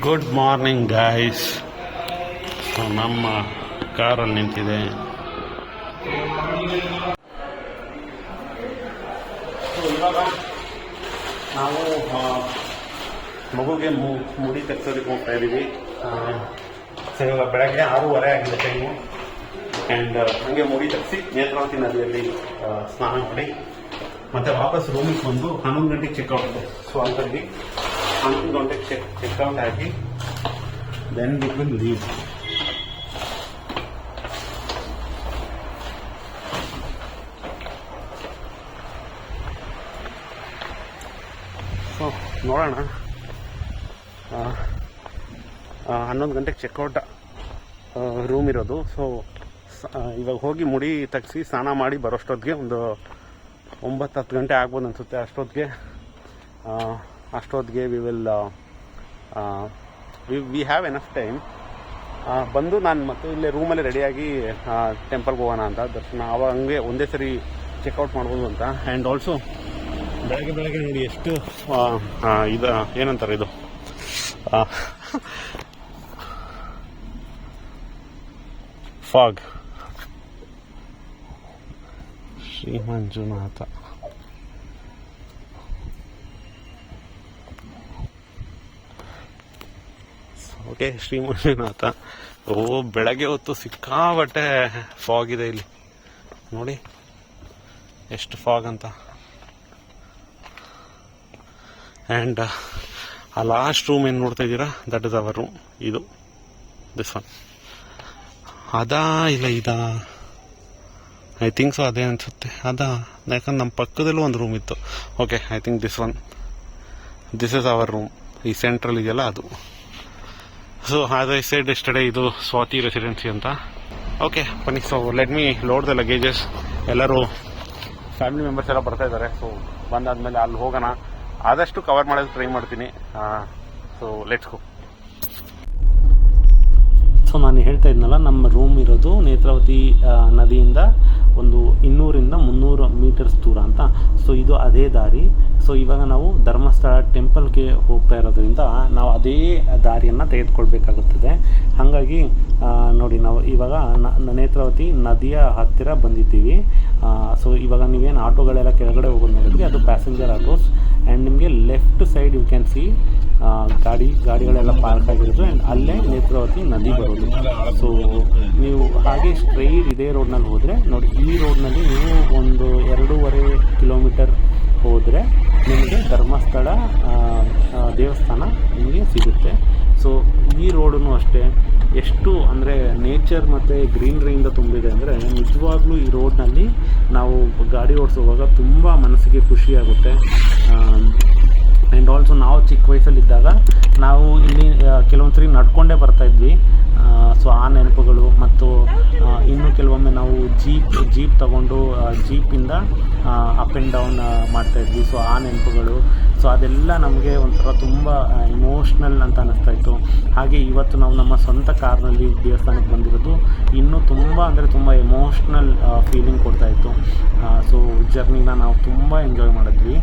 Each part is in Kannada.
Good morning guys. ನಮ್ಮ ಕಾರಲ್ಲಿ ನಿಂತಿದೆ. ಇವಾಗ ನಾವು ಮಗುಗೆ ಮುಡಿ ತೆಗ್ಸೋದಕ್ಕೆ ಹೋಗ್ತಾ ಇದ್ದೀವಿ. ಸೊ ಇವಾಗ ಬೆಳಗ್ಗೆ 6:30 ಆಗಿದೆ ಟೈಮು. ಆ್ಯಂಡ್ ಹಾಗೆ ಮುಡಿ ತೆಗೆಸಿ ನೇತ್ರಾವತಿ ನದಿಯಲ್ಲಿ ಸ್ನಾನ ಮಾಡಿ ಮತ್ತೆ ವಾಪಸ್ ರೂಮಿಗೆ ಬಂದು 11 ಗಂಟೆಗೆ ಚೆಕ್ಔಟ್ ಇದೆ. ಸೊ ಹಾಗಾಗಿ 11 ಗಂಟೆಗೆ ಚೆಕ್ಔಟ್ ಆಗಿ then we will leave. So ನೋಡೋಣ, 11 ಗಂಟೆಗೆ ಚೆಕ್ಔಟ್ ರೂಮ್ ಇರೋದು. ಸೊ ಇವಾಗ ಹೋಗಿ ಮುಡಿ ತೆಗ್ಸಿ ಸ್ನಾನ ಮಾಡಿ ಬರೋಷ್ಟೊತ್ತಿಗೆ ಒಂದು 9-10 ಗಂಟೆ ಆಗ್ಬೋದು ಅನಿಸುತ್ತೆ. ಅಷ್ಟೊತ್ತಿಗೆ ವಿ ಹ್ಯಾವ್ ಎನಫ್ ಟೈಮ್. ಬಂದು ನಾನು ಮತ್ತೆ ಇಲ್ಲೇ ರೂಮಲ್ಲಿ ರೆಡಿಯಾಗಿ ಟೆಂಪಲ್ಗೆ ಹೋಗೋಣ ಅಂತ ದರ್ಶನ. ಆವಾಗ ಹಂಗೆ ಒಂದೇ ಸರಿ ಚೆಕ್ಔಟ್ ಮಾಡ್ಬೋದು ಅಂತ. ಆ್ಯಂಡ್ ಆಲ್ಸೋ ಬೆಳಗ್ಗೆ ನೋಡಿ ಎಷ್ಟು ಇದು ಏನಂತಾರೆ, ಇದು ಫಾಗ್. ಶ್ರೀ ಮಂಜುನಾಥ. ಓಕೆ, ಶ್ರೀ ಮಂಜುನಾಥ. ಬೆಳಗ್ಗೆ ಹೊತ್ತು ಸಿಕ್ಕಾಬಟ್ಟೆ ಫಾಗ್ ಇದೆ ಇಲ್ಲಿ ನೋಡಿ, ಎಷ್ಟು ಫಾಗ್ ಅಂತ. ಆ್ಯಂಡ್ ಆ ಲಾಸ್ಟ್ ರೂಮ್ ಏನು ನೋಡ್ತಾ ಇದ್ದೀರಾ, ದಟ್ ಇಸ್ ಅವರ್ ರೂಮ್. ಇದು ದಿಸ್ ಒನ್. ಅದಾ ಇಲ್ಲ ಇದಾ, ಐ ಥಿಂಕ್ ಸೊ ಅದೇ ಅನಿಸುತ್ತೆ. ಯಾಕಂದ್ರೆ ನಮ್ಮ ಪಕ್ಕದಲ್ಲೂ ಒಂದು ರೂಮ್ ಇತ್ತು. Okay, I think this is our room. ಈ ಸೆಂಟ್ರಲ್ ಇದೆಯಲ್ಲ ಅದು. So as I said yesterday, ಇದು ಸ್ವಾತಿ ರೆಸಿಡೆನ್ಸಿ ಅಂತ. ಓಕೆ ಬನ್ನಿ. So let me load the luggages. ಎಲ್ಲರೂ ಫ್ಯಾಮಿಲಿ ಮೆಂಬರ್ಸ್ ಎಲ್ಲ ಬರ್ತಾ ಇದ್ದಾರೆ. ಸೊ ಬಂದಾದ್ಮೇಲೆ ಅಲ್ಲಿ ಹೋಗೋಣ. ಆದಷ್ಟು ಕವರ್ ಮಾಡೋದು ಟ್ರೈ ಮಾಡ್ತೀನಿ. So let's go. ಸೊ ನಾನು ಹೇಳ್ತಾ ಇದ್ನಲ್ಲ, ನಮ್ಮ ರೂಮ್ ಇರೋದು ನೇತ್ರಾವತಿ ನದಿಯಿಂದ ಒಂದು 200-300 ಮೀಟರ್ಸ್ ದೂರ ಅಂತ. ಸೊ ಇದು ಅದೇ ದಾರಿ. ಸೊ ಇವಾಗ ನಾವು ಧರ್ಮಸ್ಥಳ ಟೆಂಪಲ್ಗೆ ಹೋಗ್ತಾ ಇರೋದ್ರಿಂದ ನಾವು ಅದೇ ದಾರಿಯನ್ನು ತೆಗೆದುಕೊಳ್ಬೇಕಾಗುತ್ತದೆ. ಹಾಗಾಗಿ ನೋಡಿ, ನಾವು ಇವಾಗ ನೇತ್ರಾವತಿ ನದಿಯ ಹತ್ತಿರ ಬಂದಿದ್ದೀವಿ. ಸೊ ಇವಾಗ ನೀವೇನು ಆಟೋಗಳೆಲ್ಲ ಕೆಳಗಡೆ ಹೋಗೋದು ನೋಡಿದ್ರಿ, ಅದು ಪ್ಯಾಸೆಂಜರ್ ಆಟೋಸ್. ಆ್ಯಂಡ್ ನಿಮಗೆ left side you can see ಗಾಡಿಗಳೆಲ್ಲ ಪಾರ್ಕ್ ಆಗಿರೋದು. ಆ್ಯಂಡ್ ಅಲ್ಲೇ ನೇತ್ರಾವತಿ ನದಿ ಬರೋದು. ಸೊ ನೀವು ಹಾಗೆ ಸ್ಟ್ರೈಟ್ ಇದೇ ರೋಡ್ನಲ್ಲಿ ಹೋದರೆ ನೋಡಿ, ಈ ರೋಡ್ನಲ್ಲಿ ನೀವು ಒಂದು 2.5 ಕಿಲೋಮೀಟರ್ ಹೋದರೆ ನಿಮಗೆ ಧರ್ಮಸ್ಥಳ ದೇವಸ್ಥಾನ ನಿಮಗೆ ಸಿಗುತ್ತೆ. ಸೊ ಈ ರೋಡೂ ಅಷ್ಟೇ ಎಷ್ಟು ಅಂದರೆ ನೇಚರ್ ಮತ್ತು ಗ್ರೀನ್ರಿಯಿಂದ ತುಂಬಿದೆ ಅಂದರೆ, ನಿಜವಾಗ್ಲೂ ಈ ರೋಡ್ನಲ್ಲಿ ನಾವು ಗಾಡಿ ಓಡಿಸುವಾಗ ತುಂಬ ಮನಸ್ಸಿಗೆ ಖುಷಿಯಾಗುತ್ತೆ. ಆ್ಯಂಡ್ ಆಲ್ಸೋ ನಾವು ಚಿಕ್ಕ ವಯಸ್ಸಲ್ಲಿದ್ದಾಗ ನಾವು ಇಲ್ಲಿ ಕೆಲವೊಂದ್ಸರಿ ನಡ್ಕೊಂಡೇ ಬರ್ತಾಯಿದ್ವಿ. ಸೊ ಆ ನೆನಪುಗಳು, ಮತ್ತು ಇನ್ನು ಕೆಲವೊಮ್ಮೆ ನಾವು ಜೀಪ್ ತಗೊಂಡು ಜೀಪಿಂದ ಅಪ್ ಆ್ಯಂಡ್ ಡೌನ್ ಮಾಡ್ತಾಯಿದ್ವಿ. ಸೊ ಆ ನೆನಪುಗಳು, ಸೊ ಅದೆಲ್ಲ ನಮಗೆ ಒಂಥರ ತುಂಬ ಇಮೋಷ್ನಲ್ ಅಂತ ಅನ್ನಿಸ್ತಾಯಿತ್ತು. ಹಾಗೆ ಇವತ್ತು ನಾವು ನಮ್ಮ ಸ್ವಂತ ಕಾರ್ನಲ್ಲಿ ದೇವಸ್ಥಾನಕ್ಕೆ ಬಂದಿರೋದು ಇನ್ನೂ ತುಂಬ ಅಂದರೆ ತುಂಬ ಎಮೋಷ್ನಲ್ ಫೀಲಿಂಗ್ ಕೊಡ್ತಾಯಿತ್ತು. ಸೊ ಜರ್ನಿನ ನಾವು ತುಂಬ ಎಂಜಾಯ್ ಮಾಡಿದ್ವಿ.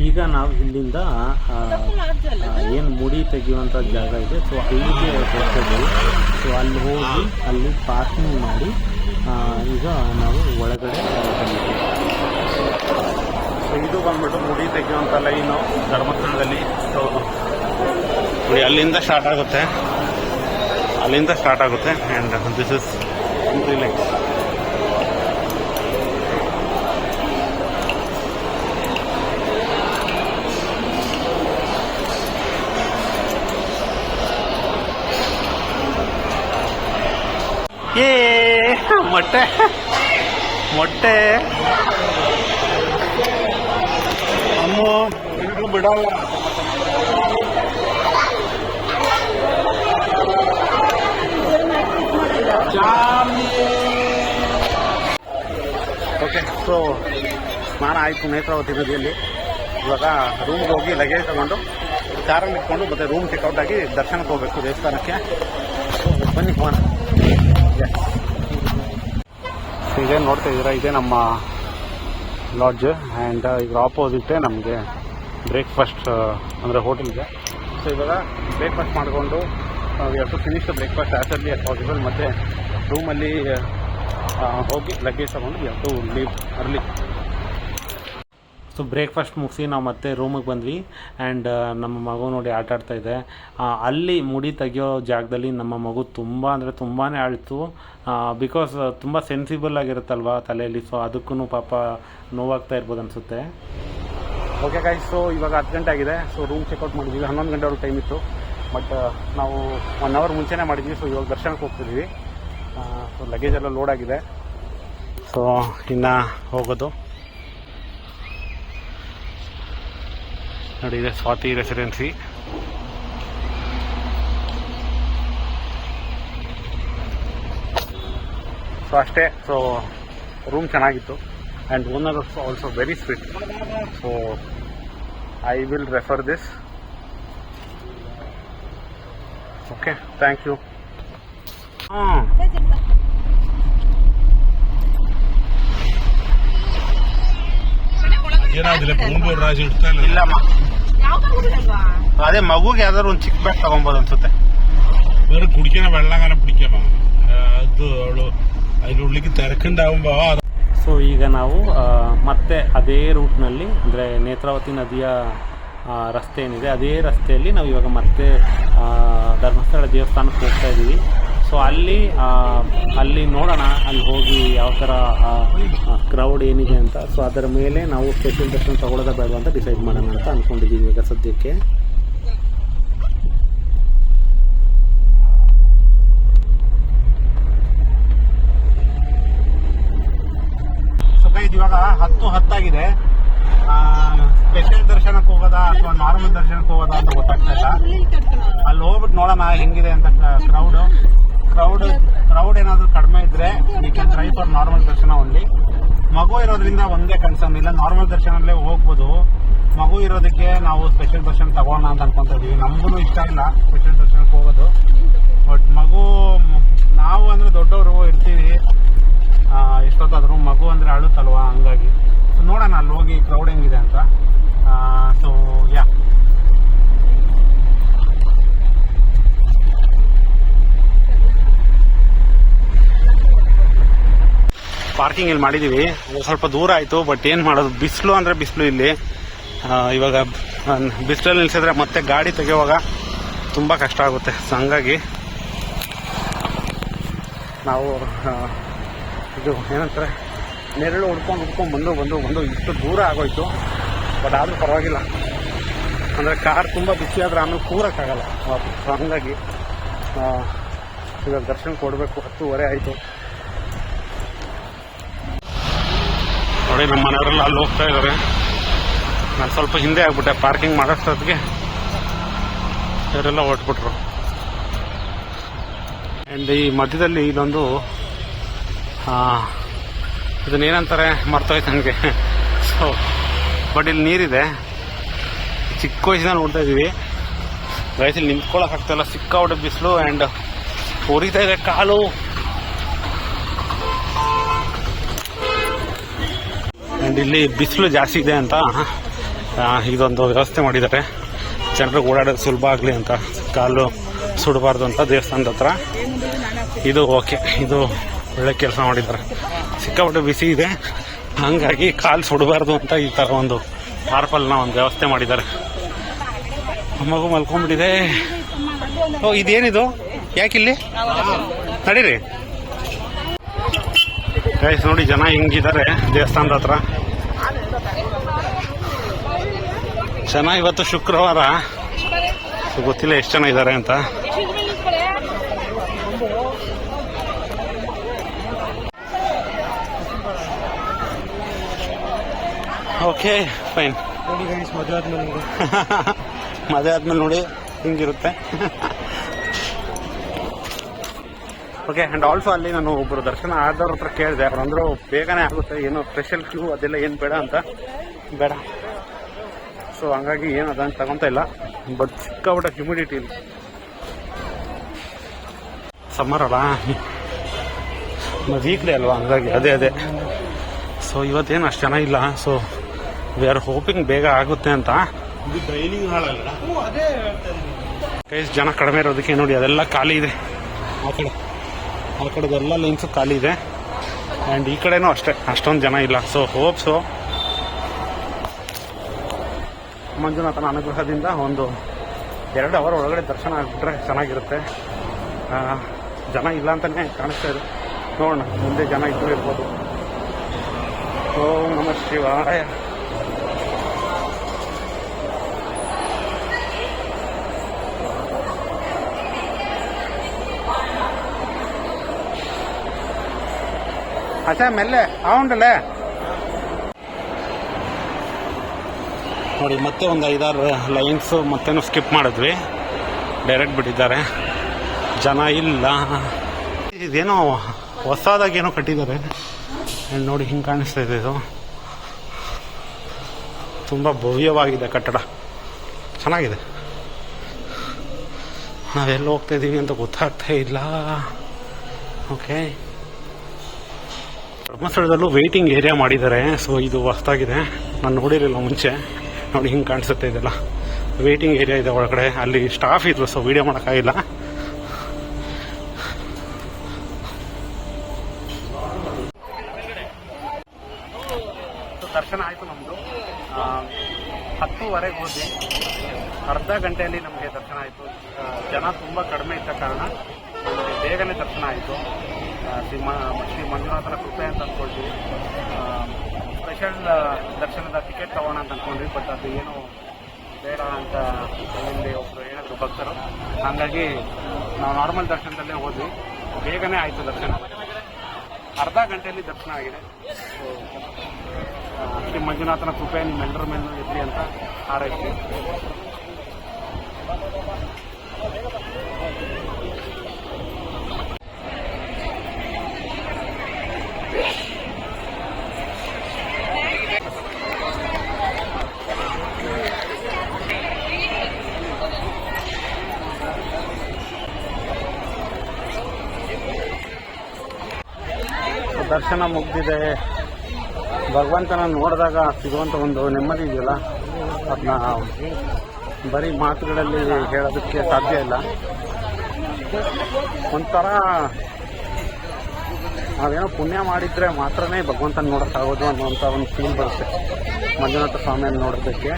ಈಗ ನಾವು ಇಲ್ಲಿಂದ ಏನು ಮುಡಿ ತೆಗೆಯುವಂಥ ಜಾಗ ಇದೆ, ಸೊ ಅಲ್ಲಿಗೆ ಹೋಗ್ತಿದ್ದೀವಿ. ಸೊ ಅಲ್ಲಿ ಹೋಗಿ ಅಲ್ಲಿ ಪಾರ್ಕಿಂಗ್ ಮಾಡಿ ಈಗ ನಾವು ಒಳಗಡೆ ಬಂದಿದ್ದೀವಿ. ಸೊ ಇದು ಬಂದ್ಬಿಟ್ಟು ಮುಡಿ ತೆಗೆಯುವಂಥ ಲೈನು ಧರ್ಮಸ್ಥಳದಲ್ಲಿ. ಸೊ ನೋಡಿ, ಅಲ್ಲಿಂದ ಸ್ಟಾರ್ಟ್ ಆಗುತ್ತೆ. And this is entry line. ಮೊಟ್ಟೆ ಅಮ್ಮ ಬಿಡಲ್ಲ. ಓಕೆ, ಸೊ ಸ್ನಾನ ಆಯಿತು ನೇತ್ರಾವತಿ ನದಿಯಲ್ಲಿ. ಇವಾಗ ರೂಮ್ಗೆ ಹೋಗಿ ಲಗೇಜ್ ತಗೊಂಡು ಕಾರಲ್ಲಿ ಇಟ್ಕೊಂಡು ಮತ್ತೆ ರೂಮ್ ಚೆಕ್ಔಟ್ ಆಗಿ ದರ್ಶನಕ್ಕೆ ಹೋಗಬೇಕು ದೇವಸ್ಥಾನಕ್ಕೆ. ಬನ್ನಿ ಹೋಗೋಣ. ಇದೇ ನೋಡ್ತಾ ಇದ್ದೀರಾ, ಇದೇ ನಮ್ಮ ಲಾಡ್ಜ್. ಆ್ಯಂಡ್ ಇದ್ರ ಆಪೋಸಿಟೇ ನಮಗೆ ಬ್ರೇಕ್ಫಾಸ್ಟ್ ಅಂದರೆ ಹೋಟೆಲ್ಗೆ. ಸೊ ಇವಾಗ ಬ್ರೇಕ್ಫಾಸ್ಟ್ ಮಾಡಿಕೊಂಡು we have to finish the breakfast as early as possible. ಮತ್ತು ರೂಮಲ್ಲಿ ಹೋಗಿ ಲಗೇಜ್ ತಗೊಂಡು we have to leave early. So breakfast ಮುಗಿಸಿ ನಾವು ಮತ್ತೆ ರೂಮಿಗೆ ಬಂದ್ವಿ. ಆ್ಯಂಡ್ ನಮ್ಮ ಮಗು ನೋಡಿ ಆಟ ಆಡ್ತಾಯಿದೆ. ಅಲ್ಲಿ ಮುಡಿ ತೆಗಿಯೋ ಜಾಗದಲ್ಲಿ ನಮ್ಮ ಮಗು ತುಂಬ ಅಂದರೆ ತುಂಬಾ ಆಳ್ತು. ಬಿಕಾಸ್ ತುಂಬ ಸೆನ್ಸಿಬಲ್ ಆಗಿರುತ್ತಲ್ವ ತಲೆಯಲ್ಲಿ. ಸೊ ಅದಕ್ಕೂ ಪಾಪ ನೋವಾಗ್ತಾ ಇರ್ಬೋದು ಅನಿಸುತ್ತೆ. ಓಕೆ ಗೈಸ್, ಸೊ ಇವಾಗ 10 ಗಂಟೆ ಆಗಿದೆ. ಸೊ ರೂಮ್ ಚೆಕ್ಔಟ್ ಮಾಡಿದ್ವಿ. 11 ಗಂಟೆವರೆಗೆ ಟೈಮ್ ಇತ್ತು. ಬಟ್ ನಾವು 1 ಅವರ್ ಮುಂಚೆನೇ ಮಾಡಿದ್ವಿ. ಸೊ ಇವಾಗ ದರ್ಶನಕ್ಕೆ ಹೋಗ್ತಿದ್ವಿ. ಸೊ ಲಗೇಜ್ ಎಲ್ಲ ಲೋಡ್ ಆಗಿದೆ. ಸೊ ಇನ್ನು ಹೋಗೋದು ನೋಡಿ, ಇದೆ ಸ್ವಾತಿ ರೆಸಿಡೆನ್ಸಿ. ಸೊ ಅಷ್ಟೇ. ಸೊ ರೂಮ್ ಚೆನ್ನಾಗಿತ್ತು. And owner also very sweet. So I will refer this. Okay, thank you. ಇಲ್ಲಮ್ಮ, ಅದೇ ಮಗುಗೆ ಯಾವ್ದಾದ್ರು ಒಂದು ಚಿಕ್ಕ ಬ್ಯಾಗ್ ತಗೊಬೋದು ಅನ್ಸುತ್ತೆ. കുടിക്കണ വെള്ളം പിടിക്കാം അത് അവള് അതിനുള്ളിലേക്ക് തിരക്കുണ്ടാവുമ്പോ. ಸೊ ಈಗ ನಾವು ಮತ್ತೆ ಅದೇ ರೂಟ್ನಲ್ಲಿ ಅಂದರೆ ನೇತ್ರಾವತಿ ನದಿಯ ರಸ್ತೆ ಏನಿದೆ ಅದೇ ರಸ್ತೆಯಲ್ಲಿ ನಾವು ಇವಾಗ ಮತ್ತೆ ಧರ್ಮಸ್ಥಳ ದೇವಸ್ಥಾನಕ್ಕೆ ಹೋಗ್ತಾ ಇದ್ದೀವಿ. ಸೊ ಅಲ್ಲಿ ನೋಡೋಣ, ಅಲ್ಲಿ ಹೋಗಿ ಯಾವ ಥರ ಕ್ರೌಡ್ ಏನಿದೆ ಅಂತ. ಸೊ ಅದರ ಮೇಲೆ ನಾವು ಸ್ಪೆಷಲ್ ದರ್ಶನ ತಗೊಳ್ಳೋದ ಬೇಡ ಅಂತ ಡಿಸೈಡ್ ಮಾಡೋಣ ಅಂತ ಅಂದ್ಕೊಂಡಿದ್ದೀವಿ ಇವಾಗ ಸದ್ಯಕ್ಕೆ. ಸೊ ಗೈಸ್, ಇವಾಗ 10:10 ಸ್ಪೆಷಲ್ ದರ್ಶನಕ್ಕೆ ಹೋಗೋದಾ ಅಥವಾ ನಾರ್ಮಲ್ ದರ್ಶನಕ್ಕೆ ಹೋಗೋದಾ ಅಂತ ಗೊತ್ತಾಗ್ತಾ ಇಲ್ಲ. ಅಲ್ಲಿ ಹೋಗ್ಬಿಟ್ಟು ನೋಡೋಣ ಹೆಂಗಿದೆ ಅಂತ. ಕ್ರೌಡ್ ಏನಾದರೂ ಕಡಿಮೆ ಇದ್ರೆ we can try for normal ದರ್ಶನ ಓನ್ಲಿ. ಮಗು ಇರೋದ್ರಿಂದ ಒಂದೇ ಕನ್ಸರ್ನ್, ಇಲ್ಲ ನಾರ್ಮಲ್ ದರ್ಶನಲ್ಲೇ ಹೋಗ್ಬೋದು. ಮಗು ಇರೋದಕ್ಕೆ ನಾವು ಸ್ಪೆಷಲ್ ದರ್ಶನ ತಗೋಣ ಅಂತ ಅನ್ಕೊಂತ ಇದೀವಿ. ನಮಗೂ ಇಷ್ಟ ಇಲ್ಲ ಸ್ಪೆಷಲ್ ದರ್ಶನಕ್ಕೆ ಹೋಗೋದು. ಬಟ್ ಮಗು, ನಾವು ಅಂದರೆ ದೊಡ್ಡವರು ಇರ್ತೀವಿ ಎಷ್ಟೊತ್ತಾದರೂ, ಮಗು ಅಂದರೆ ಅಳುತ್ತಲ್ವಾ, ಹಂಗಾಗಿ. ಸೊ ನೋಡೋಣ ಅಲ್ಲಿ ಹೋಗಿ ಕ್ರೌಡ್ ಹೆಂಗಿದೆ ಅಂತ. ಸೊ ಯಾ, ಪಾರ್ಕಿಂಗ್ ಇಲ್ಲಿ ಮಾಡಿದ್ದೀವಿ. ಸ್ವಲ್ಪ ದೂರ ಆಯಿತು, ಬಟ್ ಏನು ಮಾಡೋದು, ಬಿಸಿಲು ಅಂದರೆ ಬಿಸಿಲು ಇಲ್ಲಿ. ಇವಾಗ ಬಿಸಿಲಲ್ಲಿ ನಿಲ್ಸಿದ್ರೆ ಮತ್ತೆ ಗಾಡಿ ತೆಗೆಯುವಾಗ ತುಂಬ ಕಷ್ಟ ಆಗುತ್ತೆ. ಸೊ ಹಂಗಾಗಿ ನಾವು ಇದು ಏನಂತಾರೆ, ನೆರಳು ಹುಡ್ಕೊಂಡು ಬಂದು ಇಷ್ಟು ದೂರ ಆಗೋಯ್ತು. ಬಟ್ ಆದರೂ ಪರವಾಗಿಲ್ಲ, ಅಂದರೆ ಕಾರ್ ತುಂಬ ಬಿಸಿ ಆದರೆ ಆಮೇಲೆ ಕೂರೋಕ್ಕಾಗಲ್ಲ. ಸೊ ಹಂಗಾಗಿ ಇವಾಗ ದರ್ಶನ ಕೊಡಬೇಕು. 10:15 ಆಯಿತು ನೋಡಿ. ನಮ್ಮ ಮನೆಯವರೆಲ್ಲ ಅಲ್ಲಿ ಹೋಗ್ತಾ ಇದ್ದಾರೆ. ನಾನು ಸ್ವಲ್ಪ ಹಿಂದೆ ಆಗ್ಬಿಟ್ಟೆ ಪಾರ್ಕಿಂಗ್ ಮಾಡೋಷ್ಟೊತ್ತಿಗೆ, ಇವರೆಲ್ಲ ಹೊರಟ್ಬಿಟ್ರು. ಆ್ಯಂಡ್ ಈ ಮಧ್ಯದಲ್ಲಿ ಇದೊಂದು ಇದನ್ನೇನಂತಾರೆ ಮರ್ತೋಯ್ತು ನನಗೆ. ಸೊ ಬಟ್ ಇಲ್ಲಿ ನೀರಿದೆ. ಚಿಕ್ಕ ವಯಸ್ಸಿನ ನೋಡ್ತಾ ಇದ್ದೀವಿ. ವಯಸ್ಸಲ್ಲಿ ನಿಂತ್ಕೊಳ್ಳೋಕೆ ಆಗ್ತಾಯಿಲ್ಲ, ಸಿಕ್ಕಾಬಿಟ್ಟೆ ಬಿಸಿಲು. ಆ್ಯಂಡ್ ಉರಿತಾ ಇದೆ ಕಾಲು. ಆ್ಯಂಡ್ ಇಲ್ಲಿ ಬಿಸಿಲು ಜಾಸ್ತಿ ಇದೆ ಅಂತ ಇದೊಂದು ವ್ಯವಸ್ಥೆ ಮಾಡಿದ್ದಾರೆ, ಜನರಿಗೆ ಓಡಾಡೋದು ಸುಲಭ ಆಗಲಿ ಅಂತ, ಕಾಲು ಸುಡಬಾರ್ದು ಅಂತ ದೇವಸ್ಥಾನದ ಹತ್ರ. ಇದು ಓಕೆ, ಇದು ಒಳ್ಳೆ ಕೆಲಸ ಮಾಡಿದ್ದಾರೆ. ಸಿಕ್ಕಾಪಟ್ಟೆ ಬಿಸಿ ಇದೆ, ಹಂಗಾಗಿ ಕಾಲು ಸುಡಬಾರ್ದು ಅಂತ ಈ ಥರ ಒಂದು ಟಾರ್ಪಲ್ನ ಒಂದು ವ್ಯವಸ್ಥೆ ಮಾಡಿದ್ದಾರೆ. ಮಗು ಮಲ್ಕೊಂಡ್ಬಿಟ್ಟಿದೆ. ಓ, ಇದೇನಿದು, ಯಾಕಿಲ್ಲಿ ನಡೀರಿ ಗೈಸ್. ನೋಡಿ ಜನ ಹೆಂಗಿದ್ದಾರೆ ದೇವಸ್ಥಾನದ ಹತ್ರ. ಜನ ಇವತ್ತು ಶುಕ್ರವಾರ, ಗೊತ್ತಿಲ್ಲ ಎಷ್ಟು ಜನ ಇದ್ದಾರೆ ಅಂತ. Okay fine. ನೋಡಿ ಗೈಸ್, ಮದುವೆ ಆದ್ಮೇಲೆ ನೋಡಿ ಹಿಂಗಿರುತ್ತೆ. ಓಕೆ. ಆ್ಯಂಡ್ ಆಲ್ಸೋ ಅಲ್ಲಿ ನಾನು ಒಬ್ಬರು ದರ್ಶನ ಆದವ್ರ ಹತ್ರ ಕೇಳಿದೆ, ಅವ್ರಂದ್ರು ಬೇಗನೆ ಆಗುತ್ತೆ, ಏನೋ ಸ್ಪೆಷಲ್ ಕ್ಯೂ ಅದೆಲ್ಲ ಏನು ಬೇಡ ಅಂತ. ಬೇಡ. ಸೊ ಹಂಗಾಗಿ ಏನು ಅದನ್ನು ತಗೊತಾ ಇಲ್ಲ. ಬಟ್ ಸಿಕ್ಕಾಬಿಟ್ಟ ಹ್ಯೂಮಿಡಿಟಿ ಇಲ್ಲಿ. ಸಮ್ಮರ್ ಅಲ್ಲ, ವೀಕ್ಲಿ ಅಲ್ವಾ, ಹಂಗಾಗಿ ಅದೇ. ಸೊ ಇವತ್ತೇನು ಅಷ್ಟು ಚೆನ್ನಾಗಿಲ್ಲ. ಸೊ ವಿ ಆರ್ ಹೋಪಿಂಗ್ ಬೇಗ ಆಗುತ್ತೆ ಅಂತ. ಇದು ಡೈನಿಂಗ್ ಹಾಲ್ ಅಲ್ಲ, ಜನ ಕಡಿಮೆ ಇರೋದಕ್ಕೆ ನೋಡಿ ಅದೆಲ್ಲ ಖಾಲಿ ಇದೆ. ಆ ಕಡೆದೆಲ್ಲ ಲೈನ್ಸು ಖಾಲಿ ಇದೆ. ಆ್ಯಂಡ್ ಈ ಕಡೆನೂ ಅಷ್ಟೇ, ಅಷ್ಟೊಂದು ಜನ ಇಲ್ಲ. ಸೊ ಹೋಪ್ಸು ಮಂಜುನಾಥನ ಅನುಗ್ರಹದಿಂದ ಒಂದು 2 ಅವರ್ ಒಳಗಡೆ ದರ್ಶನ ಆಗಿಬಿಟ್ರೆ ಚೆನ್ನಾಗಿರುತ್ತೆ. ಜನ ಇಲ್ಲ ಅಂತಲೇ ಕಾಣಿಸ್ತಾ ಇದೆ. ನೋಡೋಣ, ಮುಂದೆ ಜನ ಇದ್ರೂ ಇರ್ಬೋದು. ಓಂ ನಮಃ ಶಿವಾಯ. ಅಚ್ಚಾ ಮೆಲ್ಲೆ ಉಂಟಲ್ಲೇ ನೋಡಿ. ಮತ್ತೆ ಒಂದು 5-6 ಲೈನ್ಸು ಮತ್ತೇನು ಸ್ಕಿಪ್ ಮಾಡಿದ್ವಿ, ಡೈರೆಕ್ಟ್ ಬಿಟ್ಟಿದ್ದಾರೆ. ಜನ ಇಲ್ಲ. ಇದೇನೋ ಹೊಸದಾಗೇನೋ ಕಟ್ಟಿದ್ದಾರೆ. ನೋಡಿ ಹಿಂಗೆ ಕಾಣಿಸ್ತಾ ಇದೆ. ಇದು ತುಂಬ ಭವ್ಯವಾಗಿದೆ ಕಟ್ಟಡ, ಚೆನ್ನಾಗಿದೆ. ನಾವೆಲ್ಲ ಹೋಗ್ತಾ ಇದ್ದೀವಿ ಅಂತ ಗೊತ್ತಾಗ್ತಾ ಇಲ್ಲ. ಓಕೆ. ಧರ್ಮಸ್ಥಳದಲ್ಲೂ ವೆಯ್ಟಿಂಗ್ ಏರಿಯಾ ಮಾಡಿದ್ದಾರೆ. ಸೊ ಇದು ಹೊಸದಾಗಿದೆ, ನಾನು ನೋಡಿರಲಿಲ್ಲ ಮುಂಚೆ. ನೋಡಿ ಹಿಂಗೆ ಕಾಣಿಸುತ್ತೆ ಇದೆಲ್ಲ ವೆಯ್ಟಿಂಗ್ ಏರಿಯಾ ಇದೆ ಒಳಗಡೆ. ಅಲ್ಲಿ ಸ್ಟಾಫ್ ಇದ್ರು, ಸೊ ವಿಡಿಯೋ ಮಾಡೋಕ್ಕಾಗಿಲ್ಲ. ದರ್ಶನ ಆಯಿತು ನಮ್ಮದು. 10:15 ಹೋದ್ವಿ. ಅರ್ಧ ಗಂಟೆಯಲ್ಲಿ ನಮಗೆ ದರ್ಶನ ಆಯಿತು. ಜನ ತುಂಬ ಕಡಿಮೆ ಇದ್ದ ಕಾರಣ ನಮಗೆ ಬೇಗನೆ ದರ್ಶನ ಆಯಿತು. ಶ್ರೀ ಮಂಜುನಾಥನ ಕೃಪೆ ಅಂತ ಅಂದ್ಕೊಳ್ತೀವಿ. ಸ್ಪೆಷಲ್ ದರ್ಶನದ ಟಿಕೆಟ್ ತಗೋಣ ಅಂತ ಅಂದ್ಕೊಂಡ್ವಿ, ಬಟ್ ಅದು ಏನು ಬೇಡ ಅಂತ ಇಲ್ಲಿ ಒಬ್ಬರು ಹೇಳಿದ್ರು ಭಕ್ತರು. ಹಾಗಾಗಿ ನಾವು ನಾರ್ಮಲ್ ದರ್ಶನದಲ್ಲೇ ಹೋದ್ವಿ. ಬೇಗನೆ ಆಯಿತು ದರ್ಶನ, ಅರ್ಧ ಗಂಟೆಯಲ್ಲಿ ದರ್ಶನ ಆಗಿದೆ. ಸೊ ಶ್ರೀ ಮಂಜುನಾಥನ ಕೃಪೆ ನಿಮ್ಮೆಲ್ಲರ ಮೇಲೂ ಇರಲಿ ಅಂತ ಹಾರೈಸ್ತೀವಿ. ದರ್ಶನ ಮುಗಿದಿದೆ. ಭಗವಂತನ ನೋಡಿದಾಗ ಸಿಗುವಂಥ ಒಂದು ನೆಮ್ಮದಿ ಇದೆಯಲ್ಲ, ಅದನ್ನ ಬರೀ ಮಾತುಗಳಲ್ಲಿ ಹೇಳೋದಕ್ಕೆ ಸಾಧ್ಯ ಇಲ್ಲ. ಒಂಥರ ನಾವೇನೋ ಪುಣ್ಯ ಮಾಡಿದರೆ ಮಾತ್ರನೇ ಭಗವಂತನ ನೋಡೋಕ್ಕಾಗೋದು ಅನ್ನುವಂಥ ಒಂದು ಫೀಲ್ ಬರುತ್ತೆ. ಮಂಜುನಾಥ ಸ್ವಾಮಿಯನ್ನು ನೋಡೋದಕ್ಕೆ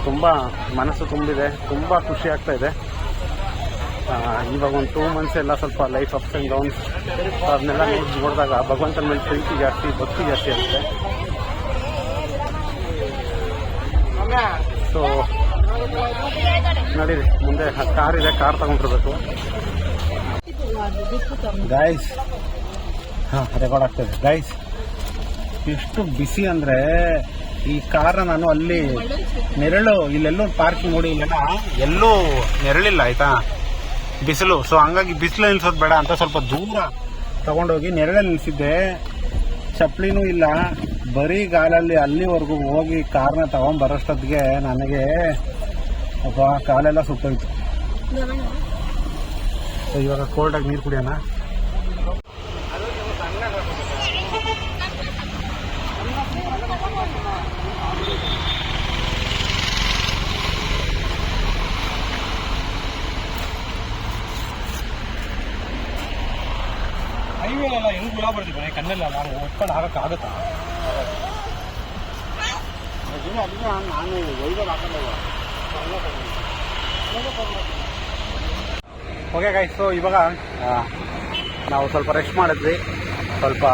ತುಂಬ ಮನಸ್ಸು ತುಂಬಿದೆ, ತುಂಬ ಖುಷಿ ಆಗ್ತಾ ಇದೆ. ಇವಾಗ ಒಂದು 2 months ಎಲ್ಲ ಸ್ವಲ್ಪ ಲೈಫ್ ಅಪ್ಸ್ ಆ್ಯಂಡ್ ಡೌನ್ಸ್ ಅದನ್ನೆಲ್ಲ ನೋಡಿದಾಗ ಭಗವಂತನ ಮೇಲೆ ಪ್ರೀತಿ ಜಾಸ್ತಿ, ಭಕ್ತಿ ಜಾಸ್ತಿ ಆಗುತ್ತೆ. ಸೊ ನಡೀರಿ, ಮುಂದೆ ಕಾರ್ ಇದೆ, ಕಾರ್ ತಗೊಂಡಿರ್ಬೇಕು. ಗೈಸ್, ರೆಕಾರ್ಡ್ ಆಗ್ತದೆ ಗೈಸ್. ಎಷ್ಟು ಬಿಸಿ ಅಂದರೆ ಈ ಕಾರ್ನ ನಾನು ಅಲ್ಲಿ ನೆರಳು, ಇಲ್ಲೆಲ್ಲೂ ಪಾರ್ಕಿಂಗ್ ನೋಡಿ, ಇಲ್ಲೆಲ್ಲ ಎಲ್ಲೂ ನೆರಳಿಲ್ಲ ಆಯ್ತಾ, ಬಿಸಿಲು. ಸೊ ಹಂಗಾಗಿ ಬಿಸಿಲು ನಿಲ್ಸೋದು ಬೇಡ ಅಂತ ಸ್ವಲ್ಪ ದೂರ ತಗೊಂಡೋಗಿ ನೆರಳಲ್ಲಿ ನಿಲ್ಸಿದ್ದೆ. ಚಪ್ಪಲಿನೂ ಇಲ್ಲ, ಬರೀ ಗಾಲಲ್ಲಿ ಅಲ್ಲಿವರೆಗೂ ಹೋಗಿ ಕಾರ್ನ ತಗೊಂಡ್ಬರೋಷ್ಟೊತ್ತಿಗೆ ನನಗೆ ಕಾಲೆಲ್ಲ ಸುಟ್ಟೋಯ್ತು. ಇವಾಗ ಕೋಲ್ಡಾಗಿ ನೀರು ಕುಡಿಯೋಣ. ಹೈವೇ ಎಲ್ಲ ಹೆಂಗ್ ಗುಳ ಬರ್ತೀವಿ ಕಣ್ಣೆಲ್ಲ, ನಾವು ಒಟ್ಕೊಂಡು ಆಗಕ್ಕಾಗತ್ತಾ? ನಾನು ವೈದ್ಯರು ಹಾಕೊಂಡವ. ಓಕೆ ಗೈಸ್, ಸೊ ಇವಾಗ ನಾವು ಸ್ವಲ್ಪ ರೆಸ್ಟ್ ಮಾಡಿದ್ವಿ. ಸ್ವಲ್ಪ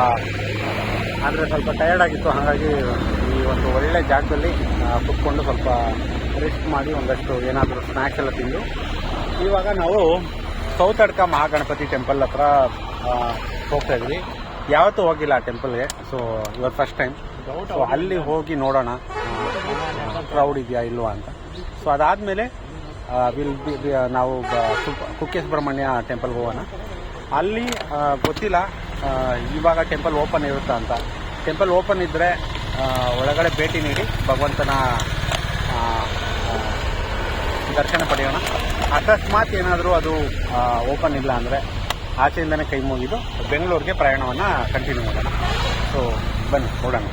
ಅಂದರೆ ಸ್ವಲ್ಪ ಟಯರ್ಡ್ ಆಗಿತ್ತು, ಹಾಗಾಗಿ ಈ ಒಂದು ಒಳ್ಳೆ ಜಾಗದಲ್ಲಿ ಕುತ್ಕೊಂಡು ಸ್ವಲ್ಪ ರೆಸ್ಟ್ ಮಾಡಿ ಒಂದಷ್ಟು ಏನಾದರೂ ಸ್ನ್ಯಾಕ್ಸ್ ಎಲ್ಲ ತಿಂದು ಇವಾಗ ನಾವು ಸೌತಡ್ಕ ಮಹಾಗಣಪತಿ ಟೆಂಪಲ್ ಹತ್ರ ಹೋಗ್ತಾ ಇದ್ವಿ. ಯಾವತ್ತೂ ಹೋಗಿಲ್ಲ ಆ ಟೆಂಪಲ್ಗೆ, ಸೊ ಇವತ್ತು ಫಸ್ಟ್ ಟೈಮ್. ಸೊ ಅಲ್ಲಿ ಹೋಗಿ ನೋಡೋಣ ಕ್ರೌಡ್ ಇದೆಯಾ ಇಲ್ವಾ ಅಂತ. ಸೊ ಅದಾದಮೇಲೆ ನಾವು ಕುಕ್ಕೆ ಸುಬ್ರಹ್ಮಣ್ಯ ಟೆಂಪಲ್ಗೆ ಹೋಗೋಣ. ಅಲ್ಲಿ ಗೊತ್ತಿಲ್ಲ ಇವಾಗ ಟೆಂಪಲ್ ಓಪನ್ ಇರುತ್ತಾ ಅಂತ. ಟೆಂಪಲ್ ಓಪನ್ ಇದ್ದರೆ ಒಳಗಡೆ ಭೇಟಿ ನೀಡಿ ಭಗವಂತನ ದರ್ಶನ ಪಡೆಯೋಣ. ಅಕಸ್ಮಾತ್ ಏನಾದರೂ ಅದು ಓಪನ್ ಇಲ್ಲ ಅಂದರೆ ಆಚೆಯಿಂದನೇ ಕೈ ಮುಗಿದು ಬೆಂಗಳೂರಿಗೆ ಪ್ರಯಾಣವನ್ನು ಕಂಟಿನ್ಯೂ ಮಾಡೋಣ. ಸೊ ಬನ್ನಿ ನೋಡೋಣ.